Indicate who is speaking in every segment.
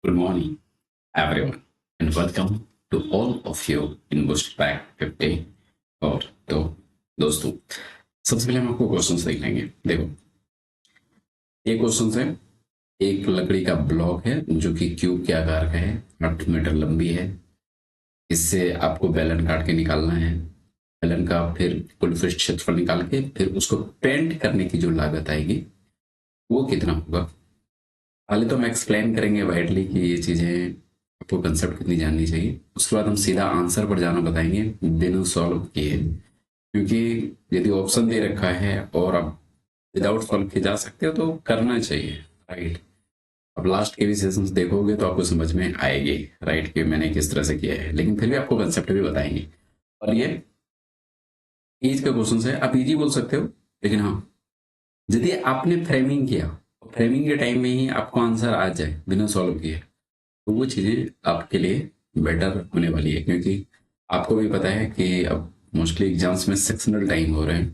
Speaker 1: Good morning, everyone, and welcome to all of you in Boost Pack 50। और तो दोस्तों, सबसे पहले हम आपको क्वेश्चंस देख लेंगे। देखो, ये क्वेश्चंस है। एक लकड़ी का ब्लॉक है जो कि क्यूब के आकार का है, 8 मीटर लंबी है। इससे आपको बेलन काट के निकालना है। बेलन का फिर कुल फिट क्षेत्रफल निकाल के फिर उसको पेंट करने की जो लागत आएगी वो कितना होगा। पहले तो हम एक्सप्लेन करेंगे वाइडली कि ये चीजें आपको कंसेप्ट कितनी जाननी चाहिए। उसके बाद हम सीधा आंसर पर जाना बताएंगे बिना सॉल्व किए, क्योंकि यदि ऑप्शन दे रखा है और आप विदाउट सॉल्व किए जा सकते हो तो करना चाहिए, राइट। अब लास्ट के भी सेशंस देखोगे तो आपको समझ में आएगी, राइट, कि मैंने किस तरह से किया है। लेकिन फिर भी आपको कंसेप्ट भी बताएंगे। और ये इज का क्वेश्चन है, आप इजी बोल सकते हो, लेकिन हाँ, यदि आपने फ्रेमिंग किया, फ्रेमिंग के टाइम में ही आपको आंसर आ जाए बिना सॉल्व किए, तो वो चीज़ें आपके लिए बेटर होने वाली है। क्योंकि आपको भी पता है कि अब मोस्टली एग्जाम्स में सेक्शनल टाइम हो रहे हैं।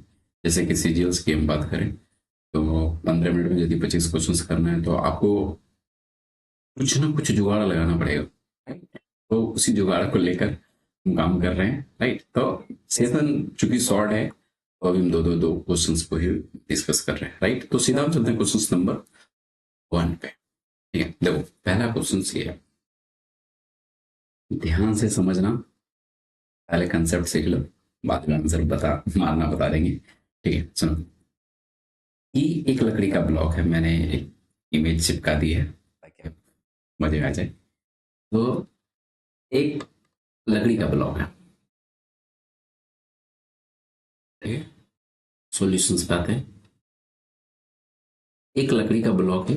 Speaker 1: जैसे कि सीजीएल्स की हम बात करें तो 15 मिनट में यदि 25 क्वेश्चंस करना है तो आपको कुछ ना कुछ जुगाड़ लगाना पड़ेगा, राइट। तो उसी जुगाड़ को लेकर हम काम कर रहे हैं, राइट। तो सेशन चूंकि शॉर्ट है तो अभी हम दो क्वेश्चंस को ही डिस्कस कर रहे हैं, राइट। तो सीधा हम चलते हैं क्वेश्चन नंबर 1 पे। ठीक है, देखो पहला क्वेश्चन ये है, ध्यान से समझना। पहले कंसेप्ट सीख लो, बाद में आंसर बता देंगे। ठीक है, सुनो। ये एक लकड़ी का ब्लॉक है, मैंने एक इमेज चिपका दी है ताकि मजे आ जाए। तो एक लकड़ी का ब्लॉक है, ठीक है। सॉल्यूशंस पे आते हैं। एक लकड़ी का ब्लॉक है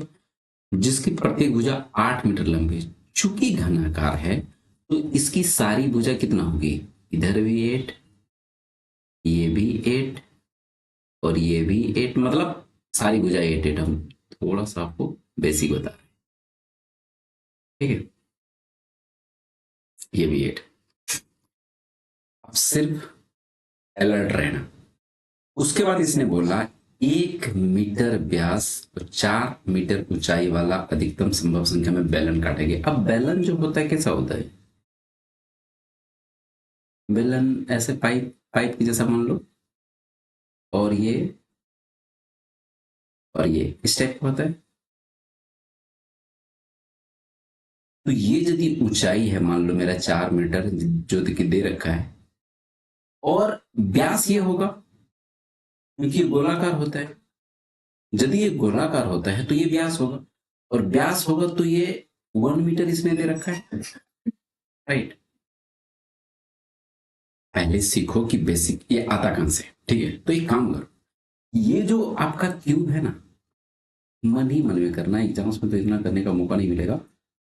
Speaker 1: जिसकी प्रत्येक भुजा 8 मीटर लंबी है। चूंकि घनाकार है तो इसकी सारी भुजा कितना होगी, इधर भी 8, ये भी 8 और ये भी 8, मतलब सारी भुजा 8 हम थोड़ा सा आपको बेसिक बता रहे हैं, ठीक है। ये भी 8। अब सिर्फ अलर्ट रहना। उसके बाद इसने बोला 1 मीटर व्यास और 4 मीटर ऊंचाई वाला अधिकतम संभव संख्या में बेलन काटेंगे। अब बेलन जो होता है कैसा होता है, बेलन ऐसे पाइप पाइप की जैसा मान लो, और ये इस टाइप का होता है। तो ये यदि ऊंचाई है, मान लो मेरा 4 मीटर जो कि दे रखा है, और व्यास ये होगा क्योंकि ये गोलाकार होता है। यदि ये गोलाकार होता है तो ये व्यास होगा, और व्यास होगा तो ये 1 मीटर इसने दे रखा है, राइट। पहले सीखो कि बेसिक ये आता कहां से, ठीक है। तो एक काम करो, ये जो आपका क्यूब है ना, मन ही मन में करना, एग्जाम्स में तो इतना करने का मौका नहीं मिलेगा।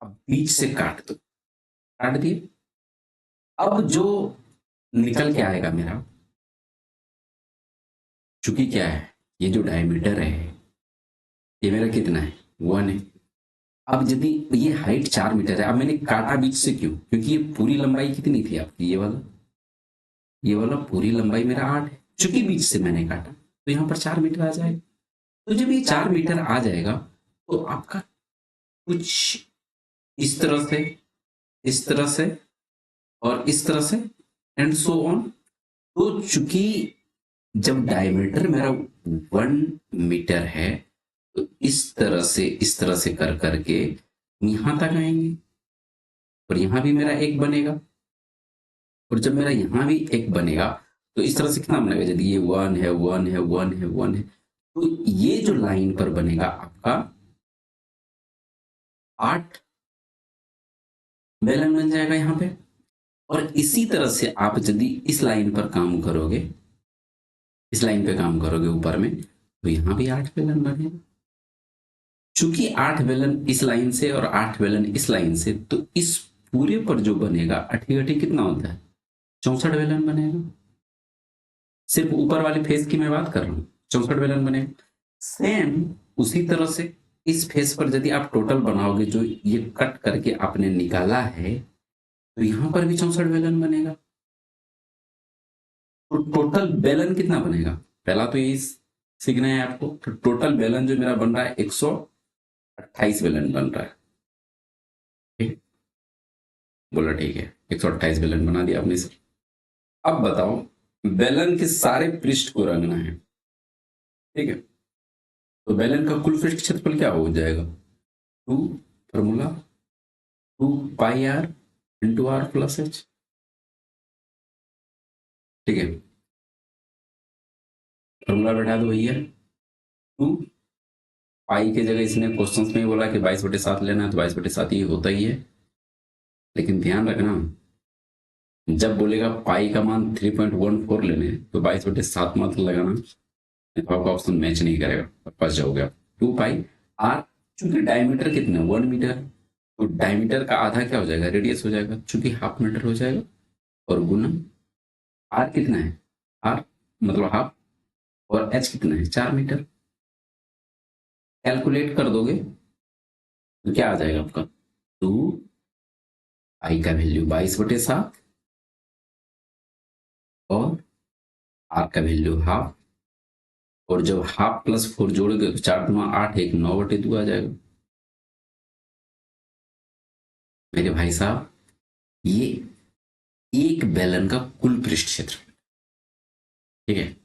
Speaker 1: अब बीच से काट दो, काट दिए। अब जो निकल के आएगा मेरा, चूंकि क्या है, ये जो डायमीटर है ये मेरा कितना है, 1 है। अब यदि ये हाइट 4 मीटर है, अब मैंने काटा बीच से क्यों, क्योंकि ये पूरी लंबाई कितनी थी आपकी, ये वाला पूरी लंबाई मेरा 8 है। चूंकि बीच से मैंने काटा तो यहाँ पर 4 मीटर आ जाएगा। तो जब ये 4 मीटर आ जाएगा तो आपका कुछ इस तरह से, इस तरह से और इस तरह से, एंड सो ऑन। तो चूंकि जब डायमीटर मेरा 1 मीटर है तो इस तरह से कर करके यहां तक आएंगे, और यहां भी मेरा एक बनेगा, और जब मेरा यहां भी एक बनेगा तो इस तरह से कितना बनेगा, यदि ये 1 है 1 है 1 है 1 है, तो ये जो लाइन पर बनेगा आपका 8 बेलन बन जाएगा यहाँ पे। और इसी तरह से आप यदि इस लाइन पर काम करोगे, इस लाइन पे काम करोगे ऊपर में, तो यहां भी 8 बेलन बनेगा। चूंकि 8 बेलन इस लाइन से और 8 बेलन इस लाइन से, तो इस पूरे पर जो बनेगा अठी अठी कितना होता है, 64 बेलन बनेगा। सिर्फ ऊपर वाले फेस की मैं बात कर रहा हूँ, 64 बेलन बनेगा। सेम उसी तरह से इस फेस पर यदि आप टोटल बनाओगे, जो ये कट करके आपने निकाला है, तो यहां पर भी 64 बेलन बनेगा। तो टोटल बेलन कितना बनेगा, पहला तो यही सीखना है आपको। तो टोटल बेलन जो मेरा बन रहा है 128 बेलन बन रहा है। बोला ठीक है, 128 बेलन बना दिया आपने सर। अब बताओ, बेलन के सारे पृष्ठ को रंगना है, ठीक है, तो बेलन का कुल पृष्ठ क्षेत्रफल क्या हो जाएगा? 2 फॉर्मूला 2 पाई r into r plus h, ठीक है, फॉर्मूला बैठा दो भैया। 2 पाई की जगह इसने क्वेश्चंस में ही बोला कि 22/7 लेना है, तो 22/7 ही होता ही है, लेकिन ध्यान रखना जब बोलेगा पाई का मान 3.14 लेने तो 22/7 मत लगाना, नहीं तो आपका ऑप्शन मैच नहीं करेगा, फंस जाओगे आप। 2 पाई r, चूंकि डायमीटर कितना 1 मीटर, तो डायमीटर का आधा क्या हो जाएगा? रेडियस हो जाएगा, चूंकि हाफ मीटर हो जाएगा, और गुना r कितना है? r मतलब हाफ, और h कितना है? 4 मीटर। कैलकुलेट कर दोगे तो क्या आ जाएगा आपका? 2 पाई का वैल्यू 22/7 और r का वैल्यू हाफ, और जब हाफ प्लस 4 जोड़ोगे तो 4×2 = 8, 9/2 आ जाएगा। मेरे भाई साहब, ये एक बेलन का कुल पृष्ठ क्षेत्र, ठीक है,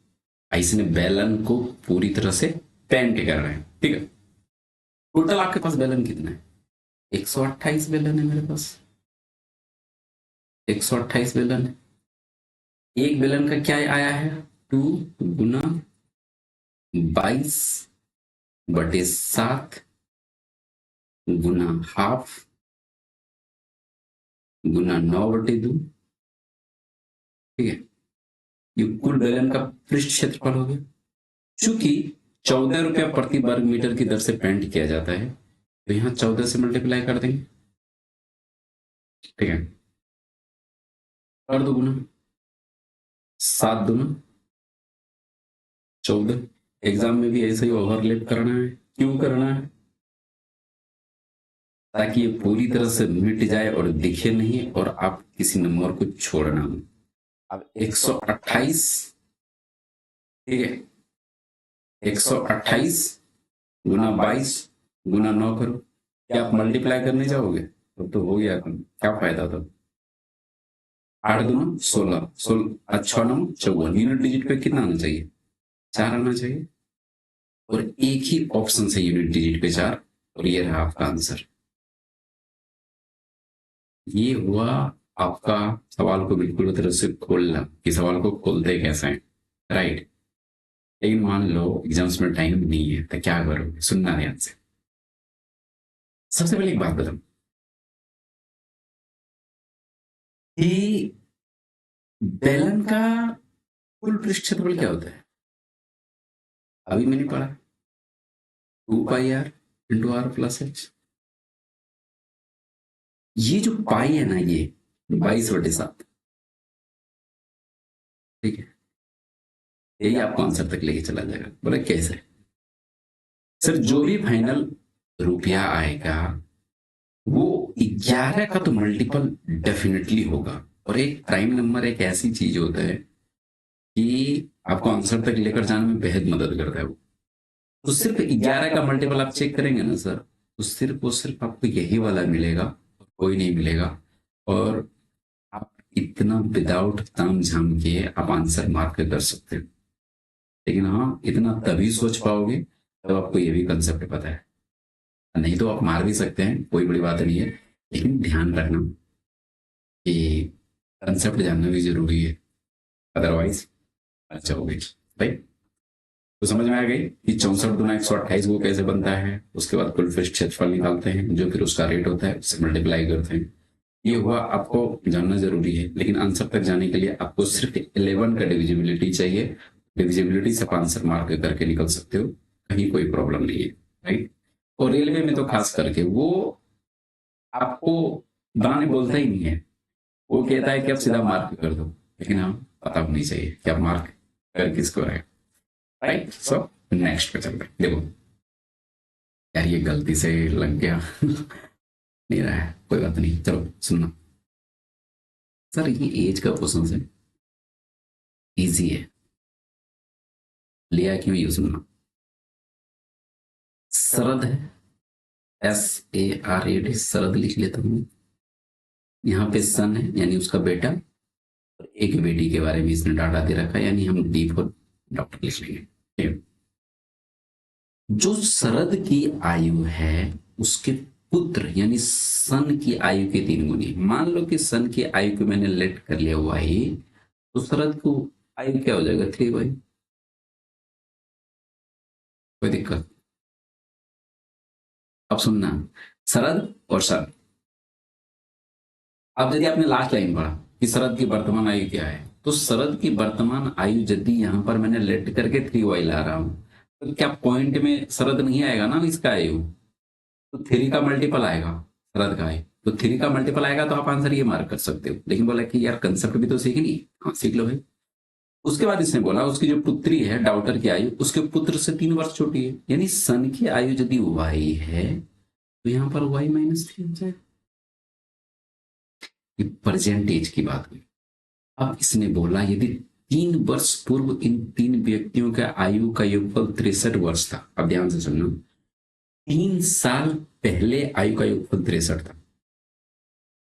Speaker 1: इसने बेलन को पूरी तरह से पेंट कर रहे हैं, ठीक है। टोटल आपके पास बेलन कितना है? 128 बेलन है मेरे पास, 128 बेलन है। एक बेलन का क्या आया है? 2 गुना 22/7 गुना हाफ गुना 9/2, ठीक है, ये कुल बेलन का पृष्ठ क्षेत्रफल हो गया। चूंकि 14 रुपया प्रति वर्ग मीटर की दर से पेंट किया जाता है, तो यहां 14 से मल्टीप्लाई कर देंगे, ठीक है, कर दो गुना, 7×2 = 14। एग्जाम में भी ऐसे ही ओवरलैप करना है, क्यों करना है? ताकि ये पूरी तरह से मिट जाए और दिखे नहीं, और आप किसी नंबर को छोड़ना हो। अब 128, ठीक है, 128 गुना 22 गुना 9 करो, क्या आप मल्टीप्लाई करने जाओगे? तो हो गया, क्या फायदा था? 8×2 = 16, 16 6×9 = 54, यूनिट डिजिट पे कितना आना चाहिए? 4 आना चाहिए, और एक ही ऑप्शन से यूनिट डिजिट पे 4, और ये रहा आपका आंसर। ये हुआ आपका सवाल को बिल्कुल तरह से खोलना, कि सवाल को खोलते कैसे हैं, राइट। लेकिन मान लो एग्जाम्स में टाइम नहीं है, तो क्या करोगे? सुनना ध्यान से। सबसे पहले एक बात बताओ कि बेलन का कुल पृष्ठ क्षेत्रफल क्या होता है? अभी मैंने पढ़ा 2 पाई r into r plus h। ये जो पाई है ना, ये 22/7, ठीक है, यही आपको आंसर तक लेके चला जाएगा। बोले कैसे? सर, जो भी फाइनल रुपया आएगा वो 11 का तो मल्टीपल डेफिनेटली होगा, और एक प्राइम नंबर एक ऐसी चीज होता है कि आपको आंसर तक लेकर जाने में बेहद मदद करता है वो। तो सिर्फ 11 का मल्टीपल आप चेक करेंगे ना सर, तो सिर्फ आपको यही वाला मिलेगा, कोई नहीं मिलेगा, और आप इतना विदाउट ताम झाम के आप आंसर मार्क कर सकते हो। लेकिन हाँ, इतना तभी सोच पाओगे तब आपको ये भी कंसेप्ट पता है, नहीं तो आप मार भी सकते हैं, कोई बड़ी बात नहीं है, लेकिन ध्यान रखना कि कंसेप्ट जानना भी जरूरी है, अदरवाइज अच्छा हो गई भाई। तो समझ में आ गई कि 64×128 वो कैसे बनता है। उसके बाद कुल पृष्ठ क्षेत्रफल निकालते हैं, जो फिर उसका रेट होता है, उससे मल्टीप्लाई करते हैं। ये हुआ, आपको जानना जरूरी है, लेकिन आंसर तक जाने के लिए आपको सिर्फ 11 का डिविजिबिलिटी चाहिए। डिविजिबिलिटी से आप आंसर मार्क करके निकल सकते हो, कहीं कोई प्रॉब्लम नहीं है, राइट। और रेलवे में तो खास करके वो आपको बनाने बोलता ही नहीं है, वो कहता है कि आप सीधा मार्क कर दो, लेकिन हाँ, पता होनी चाहिए कि आप मार्क कर किसको रहे, राइट। सो नेक्स्ट पे चलते हैं। देखो यार, ये गलती से लग गया नहीं रहा है, कोई बात नहीं, चलो सुनना। सर, ये एज का क्वेश्चन है, इजी है, लिया क्यों ये सुनना। शरद है, SARAD, शरद लिख लेता हूँ। यहाँ पे सन है यानी उसका बेटा, और एक बेटी के बारे में इसने डाटा दे रखा है, यानी हम डी फॉर डॉक्टर लिख लेंगे। ठीक है? जो शरद की आयु है उसके पुत्र यानी सन की आयु के 3 गुनी। मान लो कि सन की आयु को मैंने लेट कर लिया वाई, तो शरद को आयु क्या हो जाएगा 3y। कोई दिक्कत? अब सुनना, शरद और शरद। अब यदि आपने लास्ट लाइन पढ़ा कि शरद की वर्तमान आयु क्या है, तो शरद की वर्तमान आयु यदि यहां पर मैंने लेट करके 3y ला रहा हूं, तो क्या पॉइंट में शरद नहीं आएगा ना इसका आयु, तो 3 का मल्टीपल आएगा शरद का आयु, तो 3 का मल्टीपल आएगा तो आप आंसर ये मार्क कर सकते हो। लेकिन बोला कि यार कंसेप्ट भी तो सीखनी। हाँ सीख लो भाई। उसके बाद इसने बोला उसकी जो पुत्री है डाउटर की आयु उसके पुत्र से 3 वर्ष छोटी है, यानी सन की आयु यदि वाई है तो यहाँ पर y-3 हो जाएगा। परसेंटेज की बात हुई। अब इसने बोला यदि 3 वर्ष पूर्व इन 3 व्यक्तियों का आयु का योगफल 63 वर्ष था। अब ध्यान से सुनना, 3 साल पहले आयु का योगफल 63 था।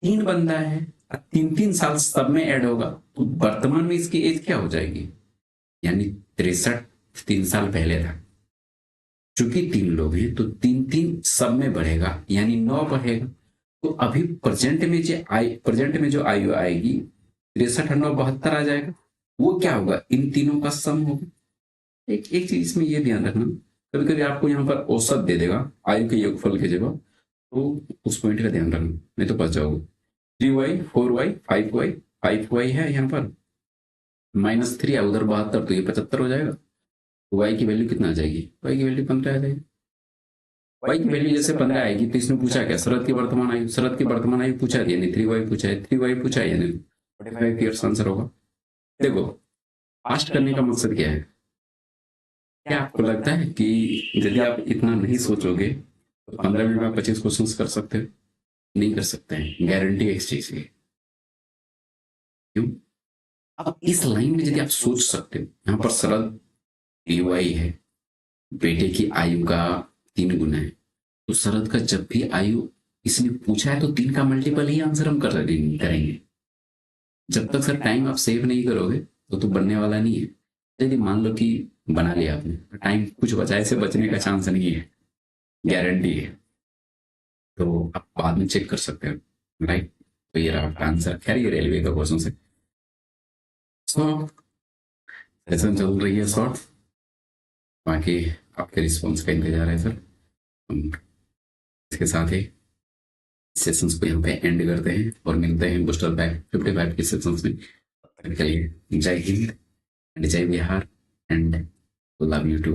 Speaker 1: 3 बंदा है, 3 3 साल सब में ऐड होगा तो वर्तमान में इसकी एज क्या हो जाएगी, यानी 63 3 साल पहले था। चूंकि 3 लोग हैं तो 3 3 सब में बढ़ेगा यानी 9 बढ़ेगा। तो अभी प्रेजेंट में जो आयु आएगी 63 और 9 72 आ जाएगा। वो क्या होगा, इन तीनों का सम होगा। एक चीज इसमें ये ध्यान रखना, कभी कभी आपको यहाँ पर औसत दे देगा आयु के योगफल की जगह, तो उस पॉइंट का ध्यान रखना नहीं तो फंस जाओगे। 3y 4y 5y 5y है यहाँ पर, -3 है उधर 72, तो ये 75 हो जाएगा। तो y की वैल्यू कितना आ जाएगी, y की वैल्यू 15 आ जाएगी। y की वैल्यू जैसे 15 आएगी तो इसने पूछा क्या, शरद की वर्तमान आयु। शरद की वर्तमान आयु पूछा है यानी 3y पूछा है, 3y पूछा है यानी 45 ईयर्स आंसर होगा। देखो फास्ट करने का मकसद क्या है, क्या आपको लगता है कि यदि आप इतना नहीं सोचोगे तो 15 मिनट में 25 क्वेश्चन कर सकते हो? नहीं कर सकते हैं, गारंटी है इस चीज की। क्यों? अब इस लाइन में यदि आप सोच सकते हो, यहाँ पर शरद 3y है, बेटे की आयु का 3 गुना है, तो शरद का जब भी आयु इसने पूछा है तो 3 का मल्टीपल ही आंसर हम करेंगे। जब तक सर टाइम आप सेव नहीं करोगे तो बनने वाला नहीं है। यदि मान लो कि बना लिया आपने, टाइम कुछ बचा, ऐसे बचने का चांस नहीं है, गारंटी है। तो आप बाद में चेक कर सकते हो, राइट। तो ये रहा आपका आंसर। खैर ये रेलवे का क्वेश्चन है। सेशन चल रही है शॉर्ट, बाकी आपके रिस्पॉन्स का इंतजार है सर। इसके साथ ही सेशंस को यहाँ पे एंड करते हैं और मिलते हैं बूस्टर बैक 55 के सेशंस में। तब तक के लिए जय हिंद एंड जय Bihar and love you to.